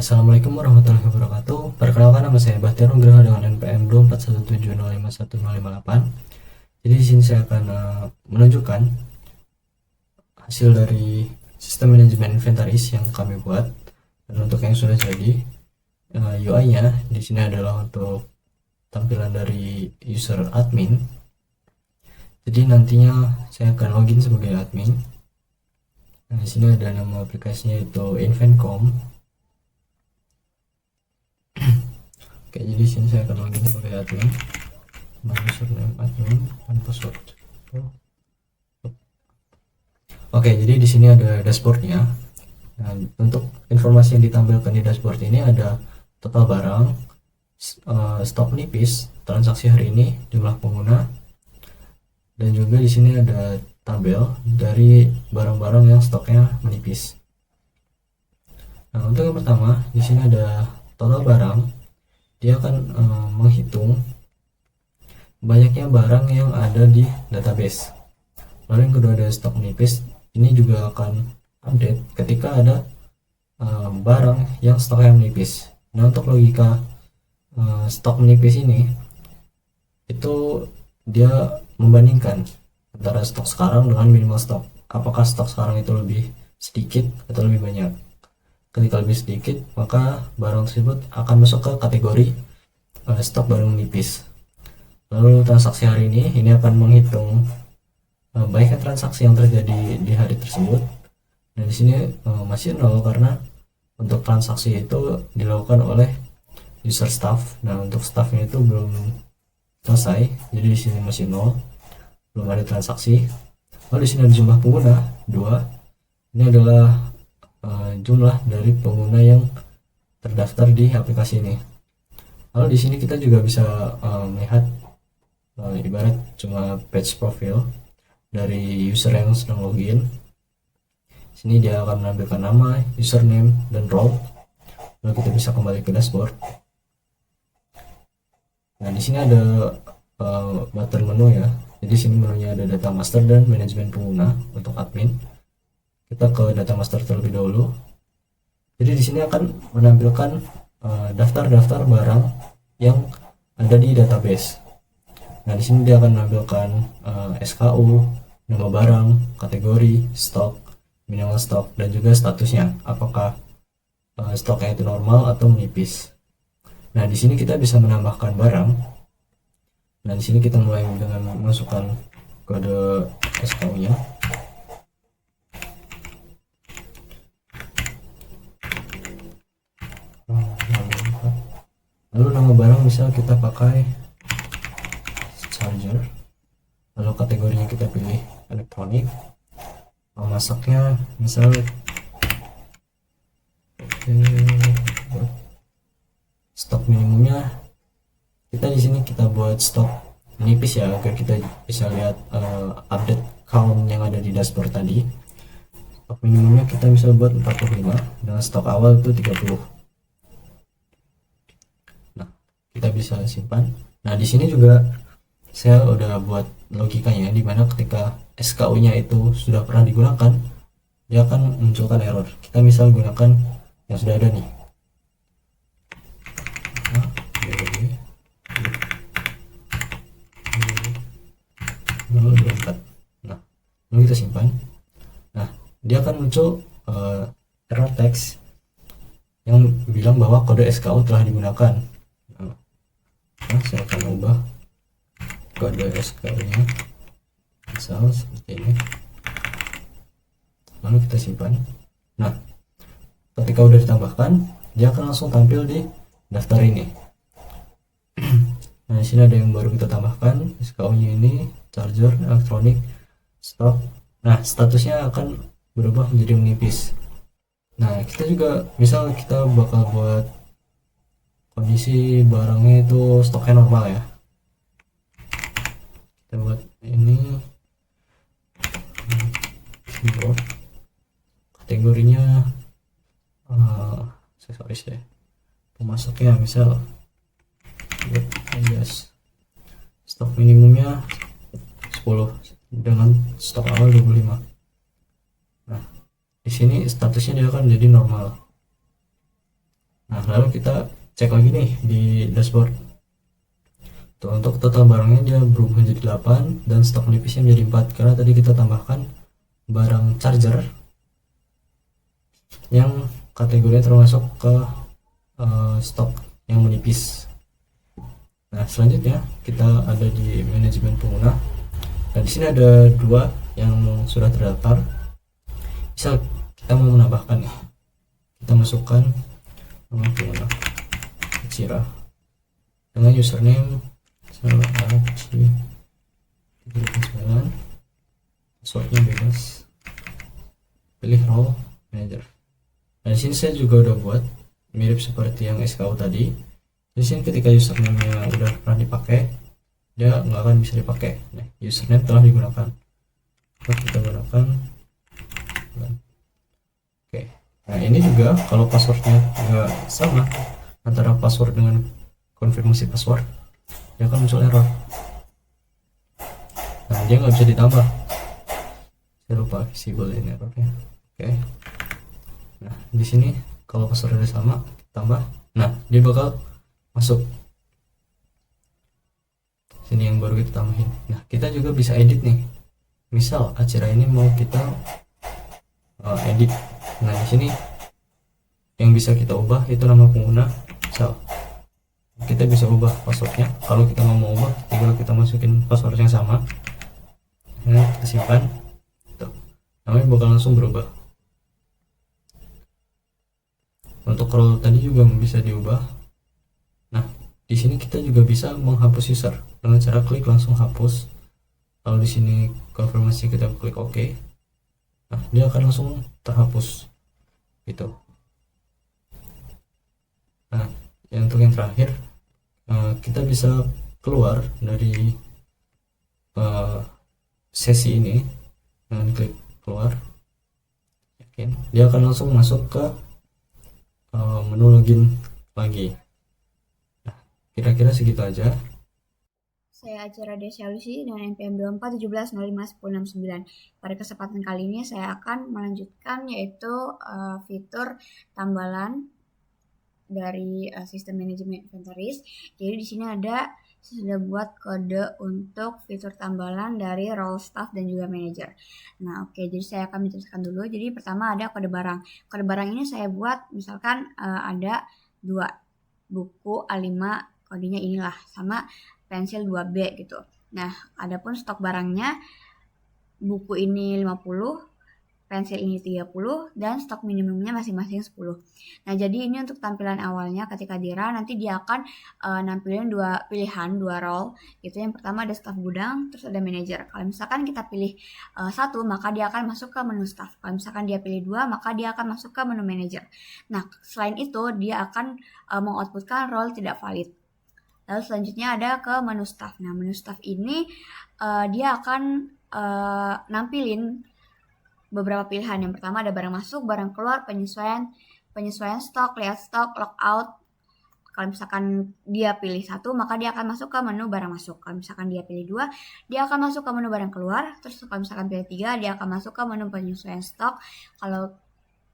Assalamualaikum warahmatullahi wabarakatuh. Perkenalkan, nama saya Bahtiar Nugraha dengan NPM 241705558. Jadi di sini saya akan menunjukkan hasil dari sistem manajemen inventaris yang kami buat. Dan untuk yang sudah jadi, UI-nya di sini adalah untuk tampilan dari user admin. Jadi nantinya saya akan login sebagai admin. Nah, di sini ada nama aplikasinya itu Invencom. Oke, jadi sini saya akan login sebagai admin, username admin dan password. Oke, jadi di sini ada dashboardnya. Nah, untuk informasi yang ditampilkan di dashboard ini ada total barang, stok nipis, transaksi hari ini, jumlah pengguna, dan juga di sini ada tabel dari barang-barang yang stoknya menipis. Nah, untuk yang pertama, di sini ada total barang. Dia akan menghitung banyaknya barang yang ada di database. Lalu yang kedua ada stok menipis. Ini juga akan update ketika ada barang yang stoknya menipis. Nah, untuk logika stok menipis ini, itu dia membandingkan antara stok sekarang dengan minimal stok. Apakah stok sekarang itu lebih sedikit atau lebih banyak? Ketika lebih sedikit, maka barang tersebut akan masuk ke kategori stok barang menipis. Lalu transaksi hari ini akan menghitung banyaknya transaksi yang terjadi di hari tersebut. Dan di sini masih nol karena untuk transaksi itu dilakukan oleh user staff. Nah, untuk staffnya itu belum selesai, jadi di sini masih nol, belum ada transaksi. Lalu di sini ada jumlah pengguna 2. Ini adalah jumlah dari pengguna yang terdaftar di aplikasi ini. Lalu di sini kita juga bisa melihat ibarat cuma page profile dari user yang sedang login. Sini dia akan menampilkan nama, username, dan role. Lalu kita bisa kembali ke dashboard. Nah, di sini ada button menu ya. Jadi sini menunya ada data master dan manajemen pengguna untuk admin. Kita ke data master terlebih dahulu. Jadi di sini akan menampilkan daftar-daftar barang yang ada di database. Nah, di sini dia akan menampilkan SKU, nama barang, kategori, stok, minimal stok, dan juga statusnya, apakah stoknya itu normal atau menipis. Nah, di sini kita bisa menambahkan barang. Nah, di sini kita mulai dengan memasukkan kode SKU-nya. Lalu nama barang misal kita pakai charger. Lalu kategorinya kita pilih elektronik. Masaknya misal stok minimumnya kita di sini kita buat stok menipis ya, agar kita bisa lihat update count yang ada di dashboard tadi. Stok minimumnya kita bisa buat 45 dengan stok awal itu 30. Nah, kita bisa simpan. Nah, di sini juga saya udah buat logikanya, dimana ketika SKU-nya itu sudah pernah digunakan, dia akan munculkan error. Kita misal gunakan yang sudah ada nih. Nah, lalu kita simpan. Nah, dia akan muncul error text yang bilang bahwa kode SKU telah digunakan. Nah, saya akan ubah kode SKU-nya misal seperti ini. Lalu kita simpan. Nah, ketika udah ditambahkan, dia akan langsung tampil di daftar ini. Nah, di sini ada yang baru kita tambahkan, SKU-nya ini charger, elektronik, stok. Nah, statusnya akan berubah menjadi menipis. Nah, kita juga misal kita bakal buat kondisi barangnya itu stoknya normal ya. Kita buat ini kategorinya aksesoris ya. Pemasoknya misal stok minimumnya 10 dengan stok awal 25. Nah, di sini statusnya dia akan menjadi normal. Nah, lalu kita cek lagi nih di dashboard. Tuh, untuk total barangnya dia berubah menjadi 8 dan stok nipisnya menjadi 4 karena tadi kita tambahkan barang charger yang kategorinya termasuk ke stok yang menipis. Nah, selanjutnya kita ada di manajemen pengguna. Nah, di sini ada dua yang sudah terdaftar. Misal kita mau menambahkan nih, kita masukkan nama pengguna Cira dengan username Arci 39, passwordnya bebas, pilih role manager. Nah, di sini saya juga udah buat mirip seperti yang SKU tadi. Di sini ketika username-nya udah pernah dipakai, dia nggak akan bisa dipakai. Nah, username telah digunakan. Kita gunakan. Oke. Nah, ini juga kalau passwordnya nggak sama antara password dengan konfirmasi password, dia akan muncul error. Nah, dia nggak bisa ditambah. Saya lupa visible ini errornya. Oke. Nah, di sini kalau passwordnya sama, tambah. Nah, dia bakal masuk. Sini yang baru kita tambahin. Nah, kita juga bisa edit nih. Misal acara ini mau kita edit. Nah, di sini yang bisa kita ubah itu nama pengguna. Misal kita bisa ubah passwordnya. Kalau kita mau ubah, tinggal kita masukin password yang sama. Nah, kita simpan. Tuh, namanya bakal langsung berubah. Untuk role tadi juga bisa diubah. Nah, di sini kita juga bisa menghapus user dengan cara klik langsung hapus. Kalau di sini konfirmasi kita klik OK, nah dia akan langsung terhapus gitu. Nah, untuk yang terakhir kita bisa keluar dari sesi ini dengan klik keluar. Yakin dia akan langsung masuk ke menu login lagi. Nah, kira-kira segitu aja. Saya Acara Desya Lucy dengan NPM 2417051069. Pada kesempatan kali ini saya akan melanjutkan yaitu fitur tambalan dari sistem manajemen inventaris. Jadi di sini ada sudah buat kode untuk fitur tambalan dari role staff dan juga manager. Nah, oke, jadi saya akan menjelaskan dulu. Jadi pertama ada kode barang. Kode barang ini saya buat misalkan ada 2 buku A5, kodenya inilah, sama pensil 2B gitu. Nah, adapun stok barangnya buku ini 50, pensil ini 30, dan stok minimumnya masing-masing 10. Nah, jadi ini untuk tampilan awalnya ketika di run, nanti dia akan nampilin dua pilihan, dua role gitu. Yang pertama ada staff gudang, terus ada manager. Kalau misalkan kita pilih satu, maka dia akan masuk ke menu staff. Kalau misalkan dia pilih dua, maka dia akan masuk ke menu manager. Nah, selain itu dia akan mengoutputkan role tidak valid. Lalu selanjutnya ada ke menu staff. Nah, menu staff ini dia akan nampilin beberapa pilihan. Yang pertama ada barang masuk, barang keluar, penyesuaian stok, lihat stok, logout. Kalau misalkan dia pilih satu, maka dia akan masuk ke menu barang masuk. Kalau misalkan dia pilih dua, dia akan masuk ke menu barang keluar. Terus kalau misalkan pilih tiga, dia akan masuk ke menu penyesuaian stok. Kalau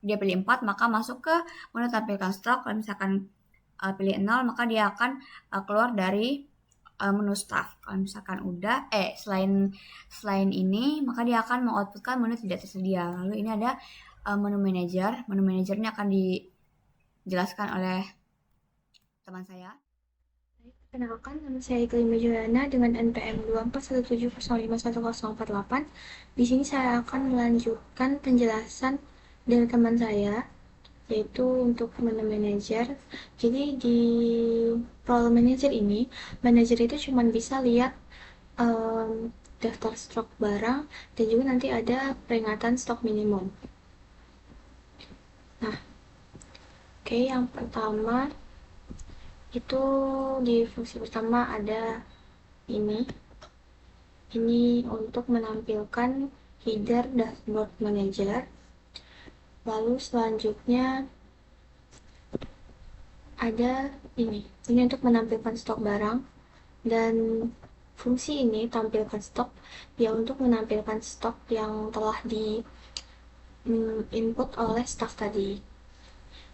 dia pilih 4, maka masuk ke menu tampilkan stok. Kalau misalkan pilih 0, maka dia akan keluar dari menu staff. Kalau misalkan udah selain ini, maka dia akan mengoutputkan menu tidak tersedia. Lalu ini ada menu manager. Menu manajernya akan dijelaskan oleh teman saya. Perkenalkan, nama saya Iklima Juliana dengan NPM 2417051048. Di sini saya akan melanjutkan penjelasan dari teman saya, yaitu untuk menu manager. Jadi di role manager ini, manager itu cuma bisa lihat daftar stok barang dan juga nanti ada peringatan stok minimum. Nah, oke, yang pertama itu di fungsi pertama ada ini untuk menampilkan header dashboard manager. Lalu selanjutnya ada ini untuk menampilkan stok barang, dan fungsi ini tampilkan stok ya untuk menampilkan stok yang telah di input oleh staff tadi.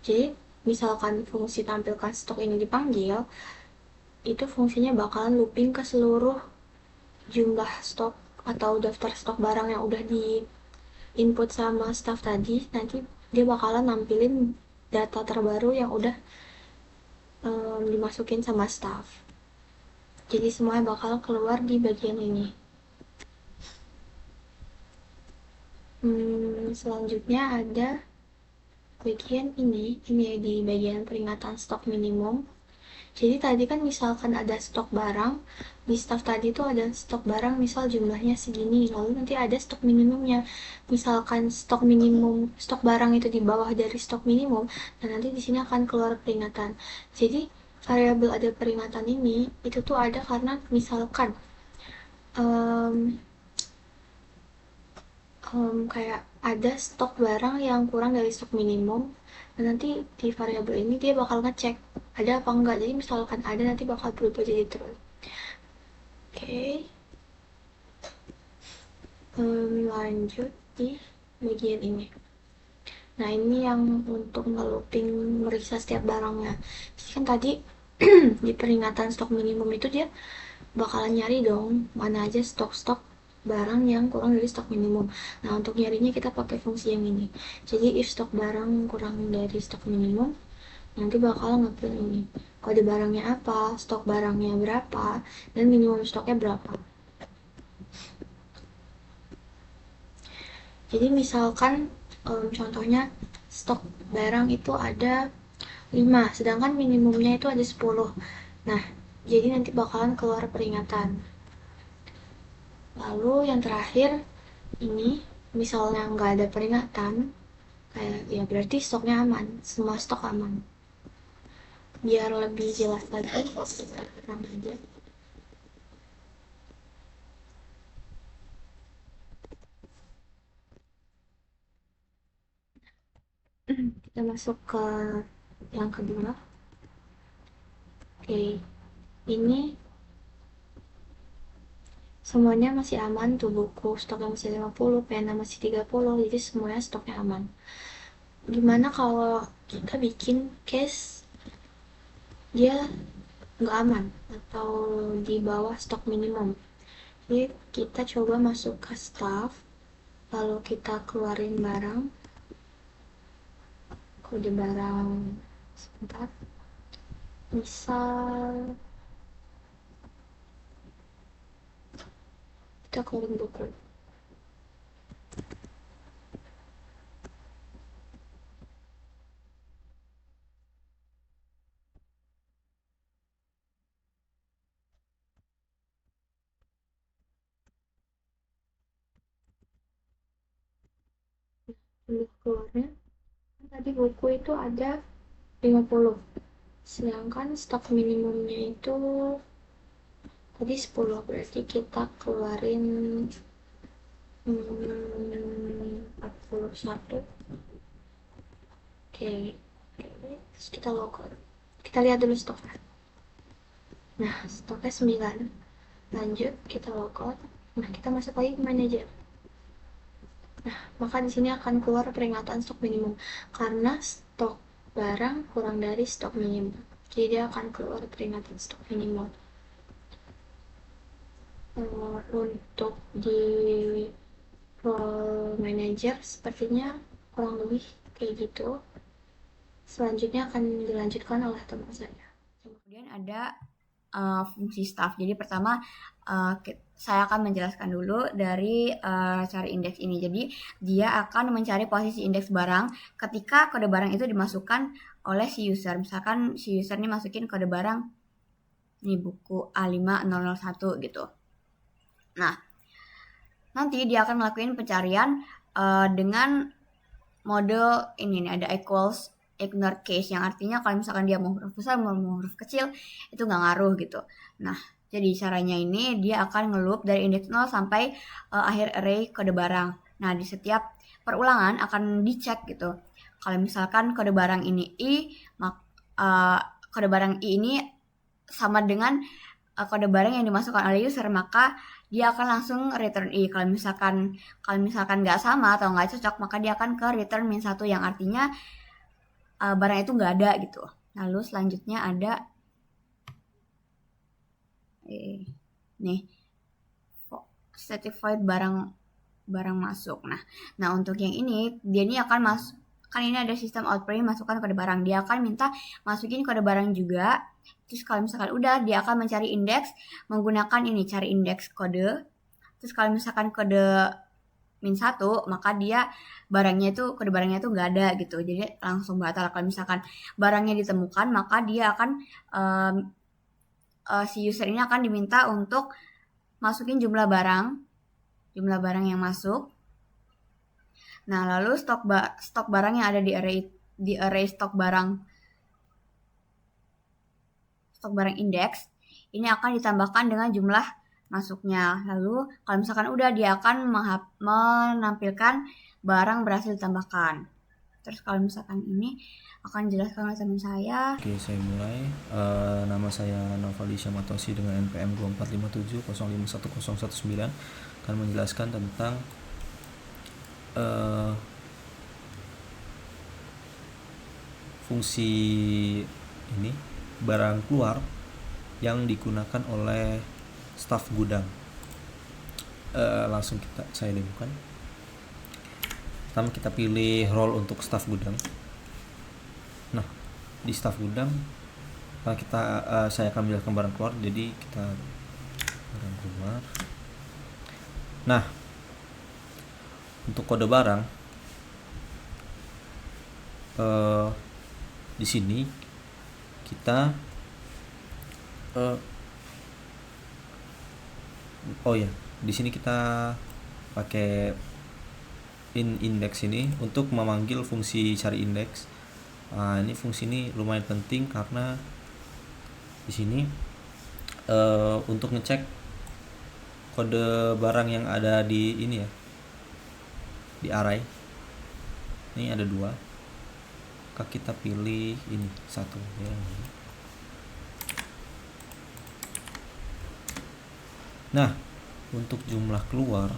Jadi misalkan fungsi tampilkan stok ini dipanggil, itu fungsinya bakalan looping ke seluruh jumlah stok atau daftar stok barang yang udah di input sama staff tadi. Nanti dia bakalan nampilin data terbaru yang udah dimasukin sama staff. Jadi semuanya bakal keluar di bagian ini. Selanjutnya ada bagian ini ya, di bagian peringatan stok minimum. Jadi tadi kan misalkan ada stok barang, di staff tadi tuh ada stok barang misal jumlahnya segini, lalu nanti ada stok minimumnya. Misalkan stok barang itu di bawah dari stok minimum, dan nanti di sini akan keluar peringatan. Jadi variabel ada peringatan ini itu tuh ada karena misalkan kayak ada stok barang yang kurang dari stok minimum, dan nanti di variabel ini dia bakal ngecek ada apa enggak. Jadi misalkan ada, nanti bakal berubah jadi true. Oke. Lanjut di bagian ini. Nah, ini yang untuk nge-looping meriksa setiap barangnya. Jadi kan tadi di peringatan stok minimum itu dia bakalan nyari dong mana aja stok-stok barang yang kurang dari stok minimum. Nah, untuk nyarinya kita pakai fungsi yang ini. Jadi if stok barang kurang dari stok minimum, nanti bakal nge-print ini. Kode barangnya apa, stok barangnya berapa, dan minimum stoknya berapa. Jadi misalkan contohnya stok barang itu ada 5, sedangkan minimumnya itu ada 10. Nah, jadi nanti bakalan keluar peringatan. Lalu yang terakhir ini, misalnya nggak ada peringatan, kayak ya berarti stoknya aman, semua stok aman. Biar lebih jelas lagi, terang aja. Kita masuk ke yang kedua. Oke, ini semuanya masih aman tuh, buku stoknya masih 50, pena masih 30, jadi semuanya stoknya aman. Gimana kalau kita bikin case dia nggak aman atau di bawah stok minimum? Jadi kita coba masuk ke staff, lalu kita keluarin barang, kode barang, sebentar, misal kita keluarin buku. Untuk keluarnya, tadi buku itu ada 50, sedangkan stok minimumnya itu tadi 10, berarti kita keluarin 41. Oke, terus kita logout. Kita lihat dulu stoknya. Nah, stoknya 9. Lanjut, kita logout. Nah, kita masuk lagi ke manajer. Nah, maka di sini akan keluar peringatan stok minimum karena stok barang kurang dari stok minimum. Jadi dia akan keluar peringatan stok minimum. Untuk di role manager sepertinya kurang lebih kayak gitu. Selanjutnya akan dilanjutkan oleh teman saya. Kemudian ada fungsi staff. Jadi pertama saya akan menjelaskan dulu dari cari indeks ini. Jadi dia akan mencari posisi indeks barang ketika kode barang itu dimasukkan oleh si user. Misalkan si user ini masukin kode barang ini buku A5001 gitu. Nah, nanti dia akan melakukan pencarian dengan mode ini nih, ada equals ignore case, yang artinya kalau misalkan dia mau huruf besar mau huruf kecil itu nggak ngaruh gitu. Nah, jadi caranya ini dia akan ngeloop dari indeks 0 sampai akhir array kode barang. Nah, di setiap perulangan akan dicek gitu. Kalau misalkan kode barang ini i, kode barang i ini sama dengan kode barang yang dimasukkan oleh user, maka dia akan langsung return i. Kalau misalkan nggak sama atau nggak cocok, maka dia akan ke return -1, yang artinya barang itu nggak ada gitu. Lalu selanjutnya ada nih certified barang masuk. Nah untuk yang ini dia ini akan masuk, kan ini ada sistem output masukkan kode barang, dia akan minta masukin kode barang juga. Terus kalau misalkan udah, dia akan mencari indeks menggunakan ini, cari indeks kode. Terus kalau misalkan kode -1, maka dia kode barangnya itu nggak ada gitu, jadi langsung batal. Kalau misalkan barangnya ditemukan, maka dia akan si user ini akan diminta untuk masukin jumlah barang yang masuk. Nah lalu stok barang yang ada di array stok barang indeks ini akan ditambahkan dengan jumlah masuknya. Lalu kalau misalkan udah, dia akan menampilkan barang berhasil ditambahkan. Terus kalau misalkan ini akan dijelaskan oleh teman saya. Oke, saya mulai. Nama saya Novali Syamatosi dengan NPM 2457051019 akan menjelaskan tentang fungsi ini barang keluar yang digunakan oleh staf gudang. Langsung saya demokan. Pertama kita pilih role untuk staf gudang. Nah, di staf gudang saya akan menjelaskan barang keluar, jadi kita barang keluar. Nah, untuk kode barang di sini kita di sini kita pakai index ini untuk memanggil fungsi cari indeks. Ini fungsi ini lumayan penting karena di sini untuk ngecek kode barang yang ada di ini ya, di array. Ini ada 2. Maka kita pilih ini 1 ya. Nah, untuk jumlah keluar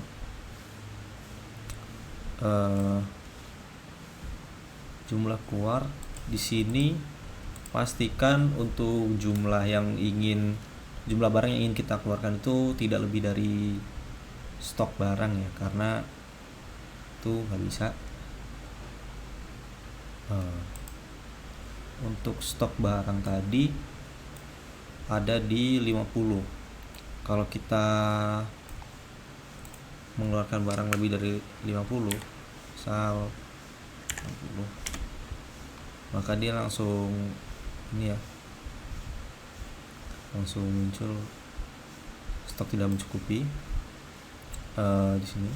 di sini pastikan untuk jumlah barang yang ingin kita keluarkan itu tidak lebih dari stok barang ya, karena itu nggak bisa. Untuk stok barang tadi ada di 50. Kalau kita mengeluarkan barang lebih dari 50, misal 60, maka dia langsung ini ya, langsung muncul stok tidak mencukupi di sini,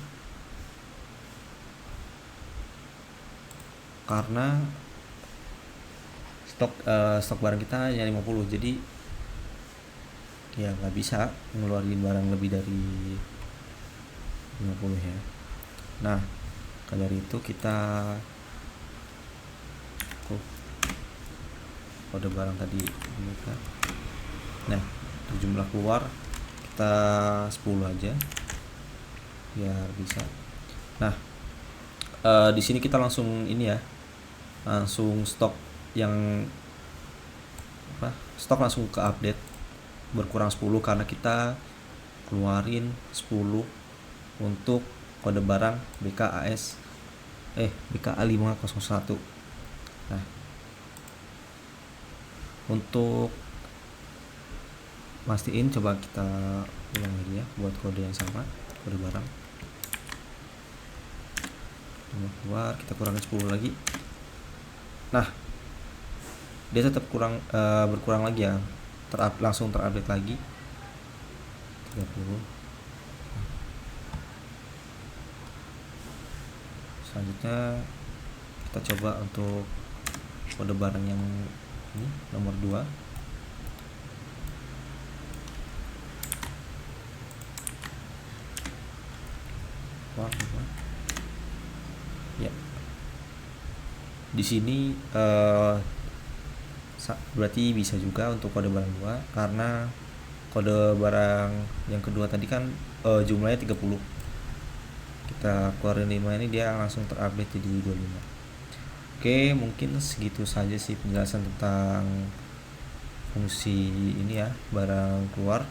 karena stok barang kita hanya 50, jadi ya nggak bisa ngeluarin barang lebih dari 50 ya. Nah, dari itu kita kode barang tadi buka. Nah, untuk jumlah keluar kita 10 aja biar bisa. Nah, di sini kita langsung ini ya, langsung stok langsung ke update berkurang 10 karena kita keluarin 10 untuk kode barang BKA501. Nah, untuk mastiin coba kita ulang lagi ya, buat kode yang sama, kode barang keluar, kita kurangin 10 lagi. Nah, dia tetap berkurang lagi ya, langsung terupdate lagi 30. Selanjutnya kita coba untuk kode barang yang ini nomor 2. Ya, di sini berarti bisa juga untuk kode barang 2, karena kode barang yang kedua tadi kan jumlahnya 30. Kita keluarin 5 ini, dia langsung terupdate jadi 25. Oke, mungkin segitu saja sih penjelasan tentang fungsi ini ya, barang keluar.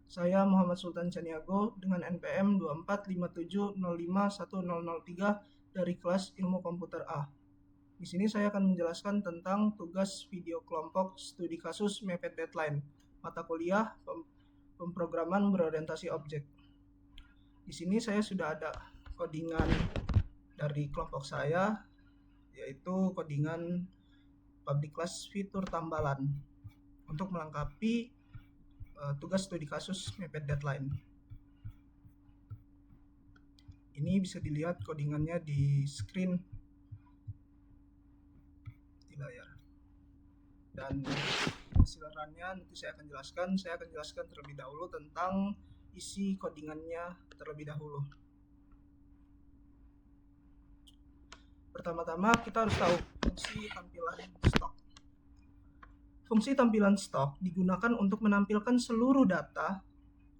Saya Muhammad Sultan Caniago dengan NPM 2457051003 dari kelas Ilmu Komputer A. Di sini saya akan menjelaskan tentang tugas video kelompok studi kasus mepet deadline, mata kuliah pemrograman berorientasi objek. Di sini saya sudah ada codingan dari kelompok saya, yaitu codingan public class fitur tambalan untuk melengkapi tugas studi kasus mepet deadline. Ini bisa dilihat codingannya di screen di layar. Dan hasil runnya nanti saya akan jelaskan. Saya akan jelaskan terlebih dahulu tentang isi codingannya terlebih dahulu. Pertama-tama kita harus tahu fungsi tampilan stok. Fungsi tampilan stok digunakan untuk menampilkan seluruh data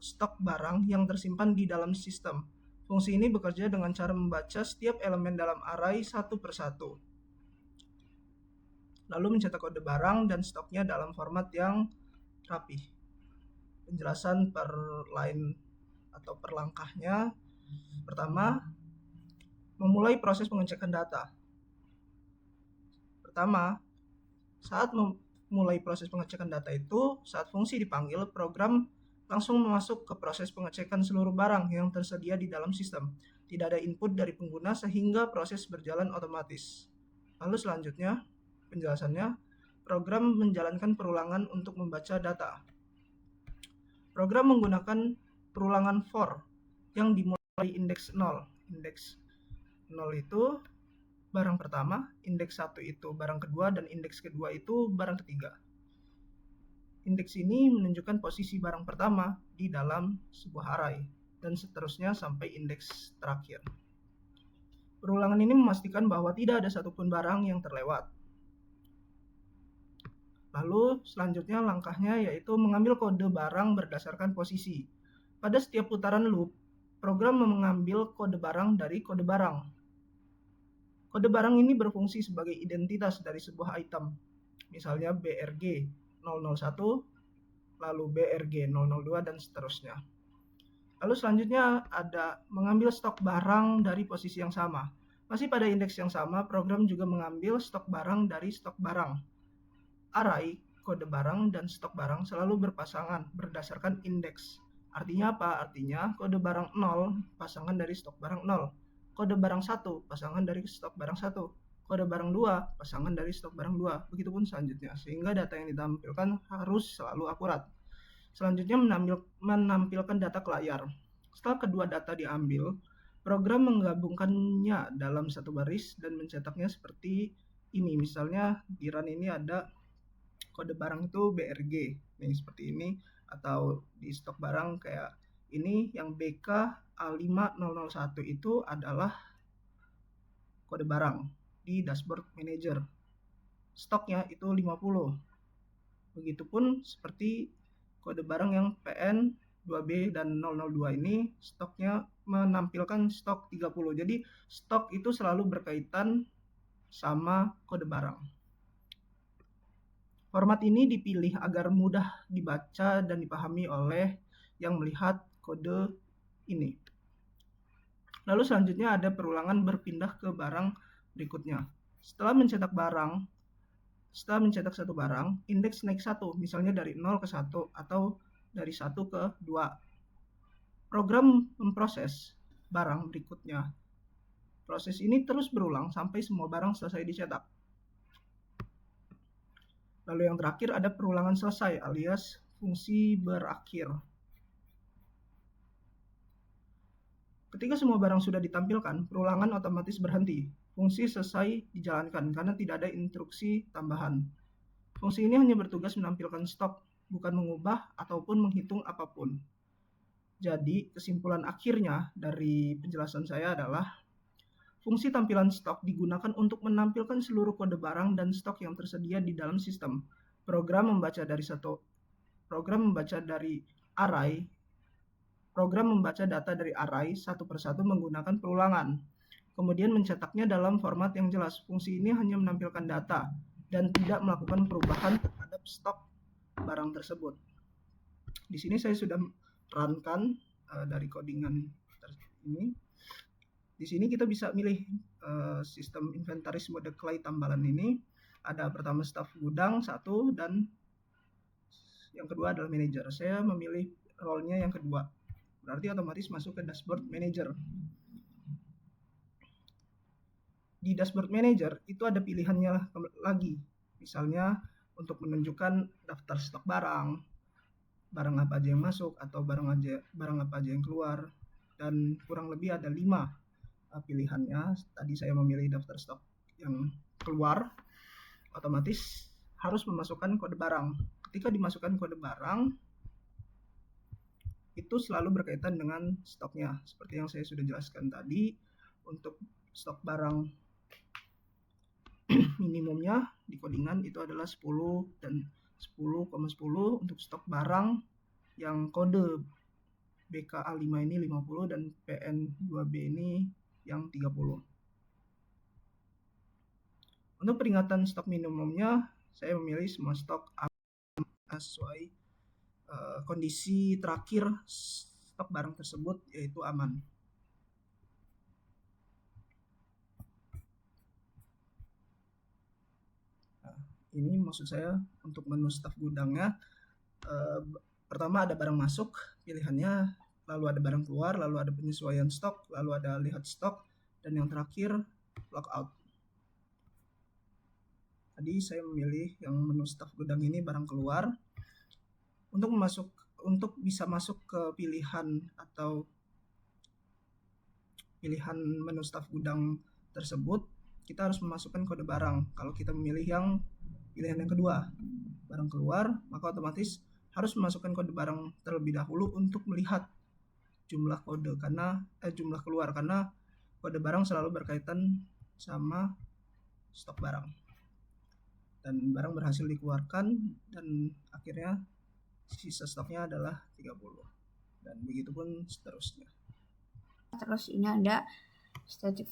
stok barang yang tersimpan di dalam sistem. Fungsi ini bekerja dengan cara membaca setiap elemen dalam array satu persatu, lalu mencetak kode barang dan stoknya dalam format yang rapi. Penjelasan per line atau per langkahnya. Pertama, memulai proses pengecekan data. Pertama, saat mulai proses pengecekan data itu, saat fungsi dipanggil, program langsung masuk ke proses pengecekan seluruh barang yang tersedia di dalam sistem. Tidak ada input dari pengguna sehingga proses berjalan otomatis. Lalu selanjutnya, penjelasannya, program menjalankan perulangan untuk membaca data. Program menggunakan perulangan for yang dimulai dari indeks 0. Indeks 0 itu barang pertama, indeks 1 itu barang kedua, dan indeks kedua itu barang ketiga. Indeks ini menunjukkan posisi barang pertama di dalam sebuah array, dan seterusnya sampai indeks terakhir. Perulangan ini memastikan bahwa tidak ada satupun barang yang terlewat. Lalu selanjutnya langkahnya yaitu mengambil kode barang berdasarkan posisi. Pada setiap putaran loop, program mengambil kode barang dari kode barang. Kode barang ini berfungsi sebagai identitas dari sebuah item, misalnya BRG 001, lalu BRG 002, dan seterusnya. Lalu selanjutnya ada mengambil stok barang dari posisi yang sama. Masih pada indeks yang sama, program juga mengambil stok barang dari stok barang. Array, kode barang, dan stok barang selalu berpasangan berdasarkan indeks. Artinya apa? Artinya kode barang 0 pasangan dari stok barang 0. Kode barang 1 pasangan dari stok barang 1. Kode barang 2 pasangan dari stok barang 2. Begitupun selanjutnya, sehingga data yang ditampilkan harus selalu akurat. Selanjutnya menampilkan data ke layar. Setelah kedua data diambil, program menggabungkannya dalam satu baris dan mencetaknya seperti ini. Misalnya di run ini ada kode barang itu BRG, nih seperti ini, atau di stok barang kayak ini yang BK A5001 itu adalah kode barang di dashboard manager. Stoknya itu 50. Begitupun seperti kode barang yang PN 2B dan 002 ini stoknya menampilkan stok 30. Jadi stok itu selalu berkaitan sama kode barang. Format ini dipilih agar mudah dibaca dan dipahami oleh yang melihat kode ini. Lalu selanjutnya ada perulangan berpindah ke barang berikutnya. Setelah mencetak satu barang, indeks naik 1, misalnya dari 0 ke 1 atau dari 1 ke 2. Program memproses barang berikutnya. Proses ini terus berulang sampai semua barang selesai dicetak. Lalu yang terakhir ada perulangan selesai alias fungsi berakhir. Ketika semua barang sudah ditampilkan, perulangan otomatis berhenti. Fungsi selesai dijalankan karena tidak ada instruksi tambahan. Fungsi ini hanya bertugas menampilkan stok, bukan mengubah ataupun menghitung apapun. Jadi, kesimpulan akhirnya dari penjelasan saya adalah fungsi tampilan stok digunakan untuk menampilkan seluruh kode barang dan stok yang tersedia di dalam sistem. Program membaca data dari array satu persatu menggunakan perulangan. kemudian mencetaknya dalam format yang jelas. Fungsi ini hanya menampilkan data dan tidak melakukan perubahan terhadap stok barang tersebut. Di sini saya sudah runkan dari codingan ini. Di sini kita bisa milih sistem inventaris mode clay tambalan ini. Ada pertama staf gudang 1 dan yang kedua adalah manager. Saya memilih role-nya yang kedua. Berarti otomatis masuk ke dashboard manager. Di dashboard manager itu ada pilihannya lagi. Misalnya untuk menunjukkan daftar stok barang apa aja yang masuk atau barang apa aja yang keluar, dan kurang lebih ada 5 pilihannya. Tadi saya memilih daftar stok yang keluar, otomatis harus memasukkan kode barang. Ketika dimasukkan kode barang, itu selalu berkaitan dengan stoknya. Seperti yang saya sudah jelaskan tadi, untuk stok barang minimumnya di codingan itu adalah 10 dan 10,10 untuk stok barang yang kode BKA5 ini 50 dan PN2B ini yang 30. Untuk peringatan stok minimumnya, saya memilih semua stok sesuai kondisi terakhir stok barang tersebut, yaitu aman. Ini maksud saya untuk menu staf gudangnya. Pertama ada barang masuk, pilihannya, lalu ada barang keluar, lalu ada penyesuaian stok, lalu ada lihat stok, dan yang terakhir logout. Tadi saya memilih yang menu staf gudang ini barang keluar. Untuk bisa masuk ke pilihan menu staf gudang tersebut, kita harus memasukkan kode barang. Kalau kita memilih yang pilihan yang kedua, barang keluar, maka otomatis harus memasukkan kode barang terlebih dahulu untuk melihat jumlah jumlah keluar, karena kode barang selalu berkaitan sama stok barang. Dan barang berhasil dikeluarkan dan akhirnya sisa stoknya adalah 30. Dan begitu pun seterusnya. Terus ini ada static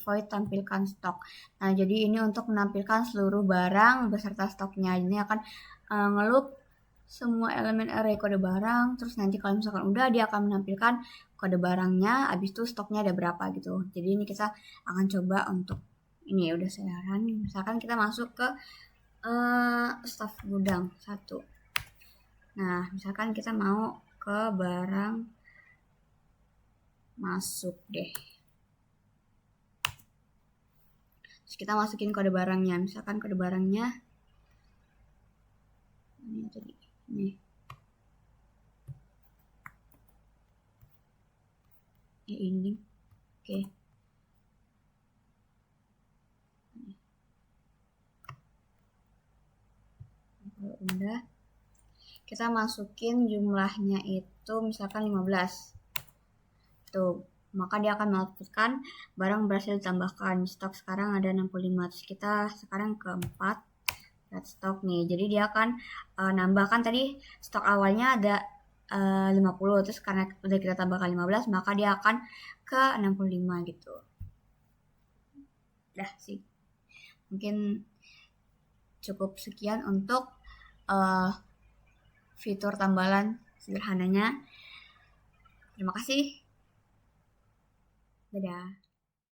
void tampilkan stok. Nah, jadi ini untuk menampilkan seluruh barang beserta stoknya. Ini akan ngeloop semua elemen array kode barang, terus nanti kalau misalkan udah, dia akan menampilkan kode barangnya, habis itu stoknya ada berapa gitu. Jadi ini kita akan coba untuk ini, udah saya run. Misalkan kita masuk ke staf gudang 1. Nah, misalkan kita mau ke barang masuk deh. Terus kita masukin kode barangnya. Misalkan kode barangnya ini tadi. Nih. Ini. Oke. Kalau udah, kita masukin jumlahnya itu misalkan 15. Tuh, maka dia akan melaporkan barang berhasil ditambahkan. Stok sekarang ada 65. Terus kita sekarang ke 4 lihat stok nih. Jadi dia akan nambahkan, tadi stok awalnya ada 50, terus karena udah kita tambahkan 15, maka dia akan ke 65 gitu. Udah sih, mungkin cukup sekian untuk fitur tambalan sederhananya. Terima kasih. Dadah.